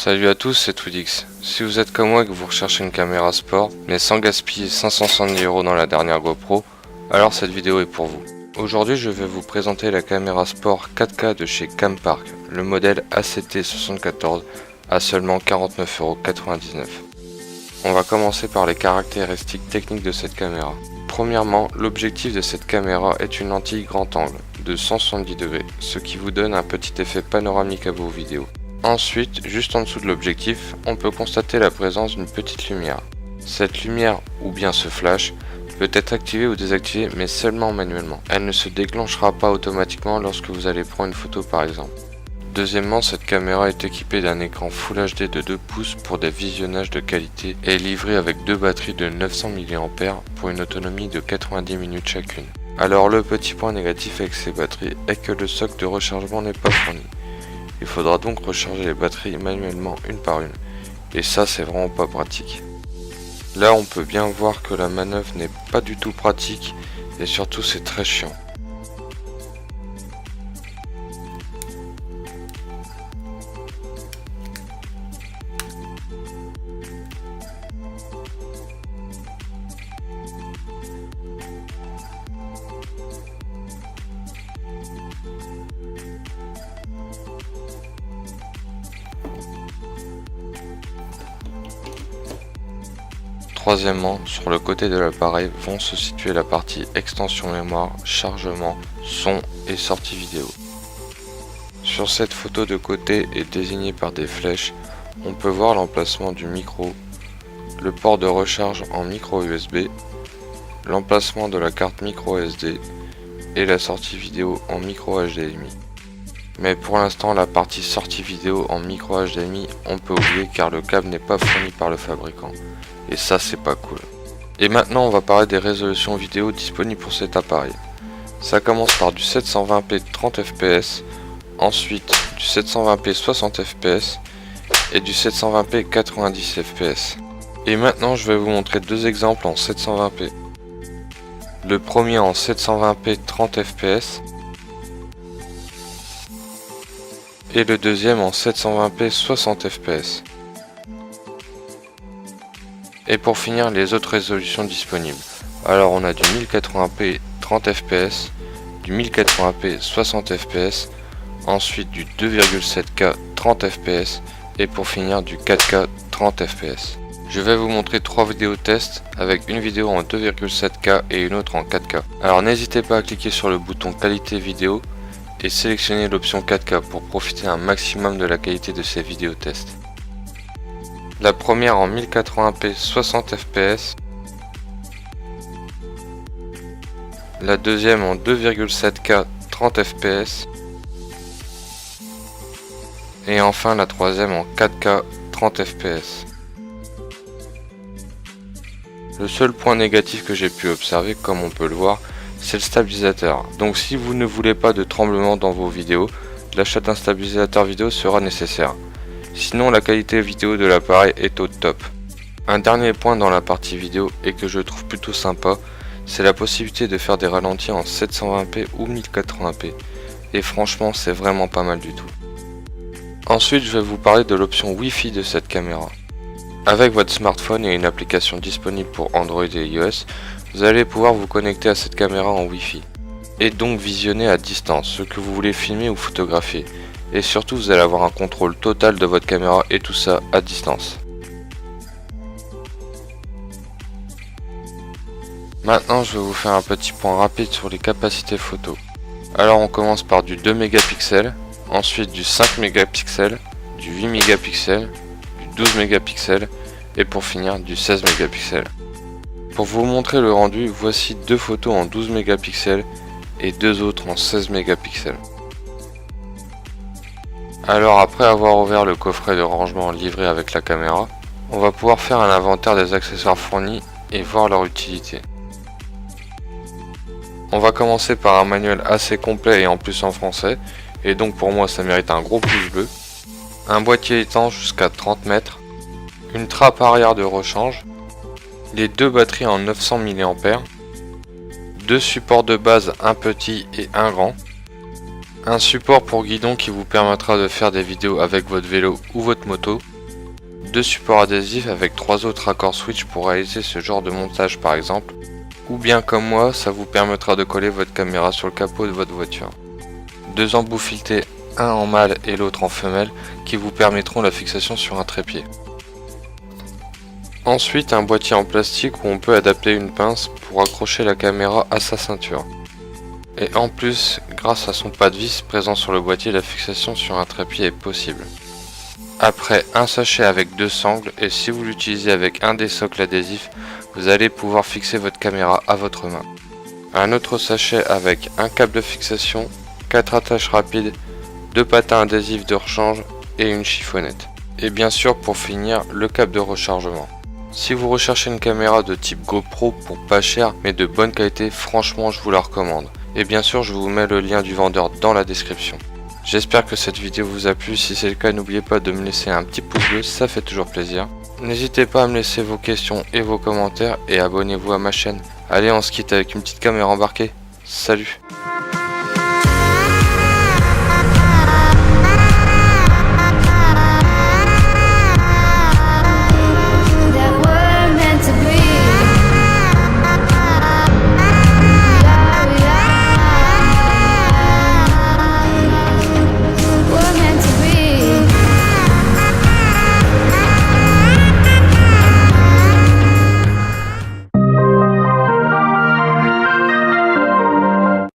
Salut à tous, c'est Twidix. Si vous êtes comme moi et que vous recherchez une caméra sport, mais sans gaspiller 570 € dans la dernière GoPro, alors cette vidéo est pour vous. Aujourd'hui je vais vous présenter la caméra sport 4K de chez Campark, le modèle ACT74 à seulement 49,99 €. On va commencer par les caractéristiques techniques de cette caméra. Premièrement, l'objectif de cette caméra est une lentille grand angle de 170 degrés, ce qui vous donne un petit effet panoramique à vos vidéos. Ensuite, juste en dessous de l'objectif, on peut constater la présence d'une petite lumière. Cette lumière, ou bien ce flash, peut être activée ou désactivée, mais seulement manuellement. Elle ne se déclenchera pas automatiquement lorsque vous allez prendre une photo par exemple. Deuxièmement, cette caméra est équipée d'un écran Full HD de 2 pouces pour des visionnages de qualité et est livrée avec deux batteries de 900 mAh pour une autonomie de 90 minutes chacune. Alors le petit point négatif avec ces batteries est que le socle de rechargement n'est pas fourni. Il faudra donc recharger les batteries manuellement une par une, et ça c'est vraiment pas pratique. Là on peut bien voir que la manœuvre n'est pas du tout pratique et surtout c'est très chiant. Troisièmement, sur le côté de l'appareil vont se situer la partie extension mémoire, chargement, son et sortie vidéo. Sur cette photo de côté et désignée par des flèches, on peut voir l'emplacement du micro, le port de recharge en micro USB, l'emplacement de la carte micro SD et la sortie vidéo en micro HDMI. Mais pour l'instant la partie sortie vidéo en micro HDMI on peut oublier car le câble n'est pas fourni par le fabricant. Et ça c'est pas cool. Et maintenant on va parler des résolutions vidéo disponibles pour cet appareil. Ça commence par du 720p 30 fps, ensuite du 720p 60 fps et du 720p 90 fps. Et maintenant je vais vous montrer deux exemples en 720p. Le premier en 720p 30 fps et le deuxième en 720p 60 fps. Et pour finir les autres résolutions disponibles. Alors on a du 1080p 30 fps, du 1080p 60 fps, ensuite du 2,7K 30 fps et pour finir du 4K 30 fps. Je vais vous montrer trois vidéos test avec une vidéo en 2,7K et une autre en 4K. Alors n'hésitez pas à cliquer sur le bouton qualité vidéo et sélectionner l'option 4K pour profiter un maximum de la qualité de ces vidéos test. La première en 1080p 60 fps, la deuxième en 2,7K 30 fps et enfin la troisième en 4K 30 fps. Le seul point négatif que j'ai pu observer, comme on peut le voir, c'est le stabilisateur. Donc si vous ne voulez pas de tremblement dans vos vidéos, l'achat d'un stabilisateur vidéo sera nécessaire. Sinon la qualité vidéo de l'appareil est au top. Un dernier point dans la partie vidéo et que je trouve plutôt sympa, c'est la possibilité de faire des ralentis en 720p ou 1080p. Et franchement c'est vraiment pas mal du tout. Ensuite je vais vous parler de l'option Wi-Fi de cette caméra. Avec votre smartphone et une application disponible pour Android et iOS, vous allez pouvoir vous connecter à cette caméra en Wi-Fi. Et donc visionner à distance ce que vous voulez filmer ou photographier. Et surtout vous allez avoir un contrôle total de votre caméra et tout ça à distance. Maintenant je vais vous faire un petit point rapide sur les capacités photo. Alors on commence par du 2 mégapixels, ensuite du 5 mégapixels, du 8 mégapixels, du 12 mégapixels et pour finir du 16 mégapixels. Pour vous montrer le rendu, voici deux photos en 12 mégapixels et deux autres en 16 mégapixels. Alors après avoir ouvert le coffret de rangement livré avec la caméra, on va pouvoir faire un inventaire des accessoires fournis et voir leur utilité. On va commencer par un manuel assez complet et en plus en français, et donc pour moi ça mérite un gros pouce bleu. Un boîtier étanche jusqu'à 30 mètres, une trappe arrière de rechange, les deux batteries en 900 mAh, deux supports de base, un petit et un grand, un support pour guidon qui vous permettra de faire des vidéos avec votre vélo ou votre moto, 2 supports adhésifs avec 3 autres raccords switch pour réaliser ce genre de montage par exemple, ou bien comme moi, ça vous permettra de coller votre caméra sur le capot de votre voiture. 2 embouts filetés, un en mâle et l'autre en femelle, qui vous permettront la fixation sur un trépied. Ensuite, un boîtier en plastique où on peut adapter une pince pour accrocher la caméra à sa ceinture. Et en plus, grâce à son pas de vis présent sur le boîtier, la fixation sur un trépied est possible. Après, un sachet avec 2 sangles, et si vous l'utilisez avec un des socles adhésifs, vous allez pouvoir fixer votre caméra à votre main. Un autre sachet avec un câble de fixation, 4 attaches rapides, 2 patins adhésifs de rechange et une chiffonnette. Et bien sûr, pour finir, le câble de rechargement. Si vous recherchez une caméra de type GoPro pour pas cher mais de bonne qualité, franchement je vous la recommande. Et bien sûr, je vous mets le lien du vendeur dans la description. J'espère que cette vidéo vous a plu, si c'est le cas n'oubliez pas de me laisser un petit pouce bleu, ça fait toujours plaisir. N'hésitez pas à me laisser vos questions et vos commentaires et abonnez-vous à ma chaîne. Allez, on se quitte avec une petite caméra embarquée. Salut!